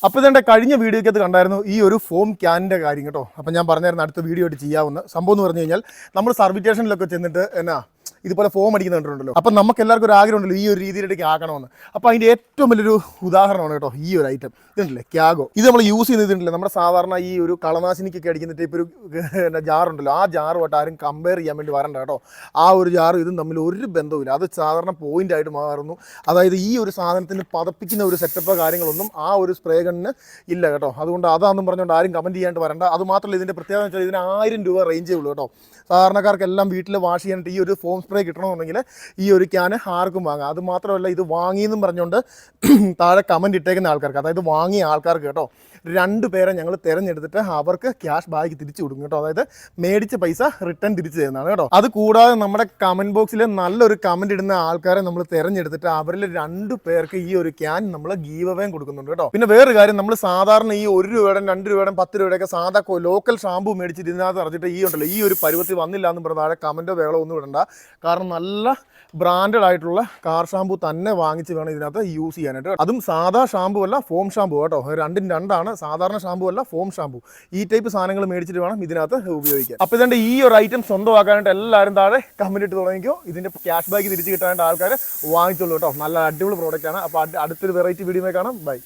അപ്പോൾ ഇതെൻ്റെ കഴിഞ്ഞ വീഡിയോയ്ക്കകത്ത് കണ്ടായിരുന്നു ഈ ഒരു ഫോം ക്യാനിൻ്റെ കാര്യം കേട്ടോ. അപ്പോൾ ഞാൻ പറഞ്ഞായിരുന്നു അടുത്ത വീഡിയോ ആയിട്ട് ചെയ്യാവുന്ന സംഭവം എന്ന് പറഞ്ഞു കഴിഞ്ഞാൽ നമ്മൾ സർവീസ് സ്റ്റേഷനിലൊക്കെ ചെന്നിട്ട് എന്നാ ഇതുപോലെ ഫോം അടിക്കുന്ന കണ്ടിട്ടുണ്ടല്ലോ. അപ്പം നമുക്ക് എല്ലാവർക്കും ഒരു ആഗ്രഹം ഉണ്ടല്ലോ ഈ ഒരു രീതിയിലേക്ക് ആക്കണമെന്ന്. അപ്പോൾ അതിൻ്റെ ഏറ്റവും വലിയൊരു ഉദാഹരണമാണ് കേട്ടോ ഈ ഒരു ഐറ്റം. ഇതുണ്ടല്ലേ ക്യാഗോ. ഇത് നമ്മൾ യൂസ് ചെയ്യുന്നതില്ല നമ്മുടെ സാധാരണ ഈ ഒരു കളനാശിനിക്കൊക്കെ അടിക്കുന്ന ടൈപ്പ് ഒരു ജാറുണ്ടല്ലോ, ആ ജാറുമായിട്ട് ആരും കമ്പയർ ചെയ്യാൻ വേണ്ടി വരണ്ട കേട്ടോ. ആ ഒരു ജാറും ഇതും തമ്മിൽ ഒരു ബന്ധവുമില്ല. അത് സാധാരണ പോയിൻ്റായിട്ട് മാറുന്നു. അതായത് ഈ ഒരു സാധനത്തിന് പതപ്പിക്കുന്ന ഒരു സെറ്റപ്പോ കാര്യങ്ങളൊന്നും ആ ഒരു സ്പ്രേ ഗണ്ണിന് ഇല്ല കേട്ടോ. അതുകൊണ്ട് അതാണെന്നും പറഞ്ഞുകൊണ്ട് ആരും കമൻറ്റ് ചെയ്യാണ്ട് വരണ്ട. അത് മാത്രമല്ല ഇതിൻ്റെ പ്രത്യേകത വെച്ചാൽ ഇതിന് 1000 രൂപ റേഞ്ചേ ഉള്ളൂ കേട്ടോ. സാധാരണക്കാർക്കെല്ലാം വീട്ടിൽ വാഷ് ചെയ്യാനായിട്ട് ഈ ഒരു ഫോം സ്പ്രേ കിട്ടണമെന്നുണ്ടെങ്കിൽ ഈ ഒരു ക്യാന് ആർക്കും വാങ്ങാം. അത് മാത്രമല്ല ഇത് വാങ്ങിയെന്നും പറഞ്ഞുകൊണ്ട് താഴെ കമൻറ്റ് ഇട്ടേക്കുന്ന ആൾക്കാർക്ക്, അതായത് വാങ്ങിയ ആൾക്കാർക്ക് കേട്ടോ 2 പേരെ ഞങ്ങൾ തിരഞ്ഞെടുത്തിട്ട് അവർക്ക് ക്യാഷ് ബാഗ് തിരിച്ചു കൊടുക്കും കേട്ടോ. അതായത് മേടിച്ച പൈസ റിട്ടേൺ തിരിച്ചു തരുന്നതാണ് കേട്ടോ. അത് കൂടാതെ നമ്മുടെ കമൻറ്റ് ബോക്സിൽ നല്ലൊരു കമൻറ്റ് ഇടുന്ന ആൾക്കാരെ നമ്മൾ തിരഞ്ഞെടുത്തിട്ട് അവരിൽ 2 പേർക്ക് ഈ ഒരു ക്യാൻ നമ്മൾ ഗീവ് അവേയും കൊടുക്കുന്നുണ്ട് കേട്ടോ. പിന്നെ വേറൊരു കാര്യം, നമ്മൾ സാധാരണ ഈ 1 രൂപയുടെ 2 രൂപയുടെ 10 രൂപയുടെയൊക്കെ സാധാ ലോക്കൽ ഷാമ്പു മേടിച്ചിട്ട് ഇതിനകത്ത് അറിഞ്ഞിട്ട് ഈ ഉണ്ടല്ലോ ഈ ഒരു പരുവത്തിൽ വന്നില്ല എന്ന് പറഞ്ഞാൽ താഴെ കമൻറ്റോ വേളോ ഒന്നും ഇടണ്ട. കാരണം നല്ല ബ്രാൻഡഡ് ആയിട്ടുള്ള കാർ ഷാമ്പു തന്നെ വാങ്ങിച്ച് വേണം ഇതിനകത്ത് യൂസ് ചെയ്യാനായിട്ട്. അതും സാധാ ഷാമ്പു അല്ല, ഫോം ഷാമ്പു കേട്ടോ. രണ്ടും രണ്ടാണ്. സാധാരണ ഷാമ്പു അല്ല, ഫോം ഷാമ്പു. ഈ ടൈപ്പ് സാധനങ്ങൾ മേടിച്ചിട്ട് വേണം ഇതിനകത്ത് ഉപയോഗിക്കാൻ. അപ്പോൾ ഇതിൻ്റെ ഈ ഒരു ഐറ്റം സ്വന്തമാക്കാനായിട്ട് എല്ലാവരും താഴെ കമൻറ്റ് ഇട്ട് തുടങ്ങിക്കോ. ഇതിൻ്റെ ക്യാഷ് ബാക്ക് തിരിച്ച് കിട്ടാനായിട്ട് ആൾക്കാർ വാങ്ങിച്ചോളൂ കേട്ടോ. നല്ല അടിപൊളി പ്രോഡക്റ്റാണ്. അപ്പോൾ അടുത്തൊരു വെറൈറ്റി വീഡിയോ കാണാം. ബൈ.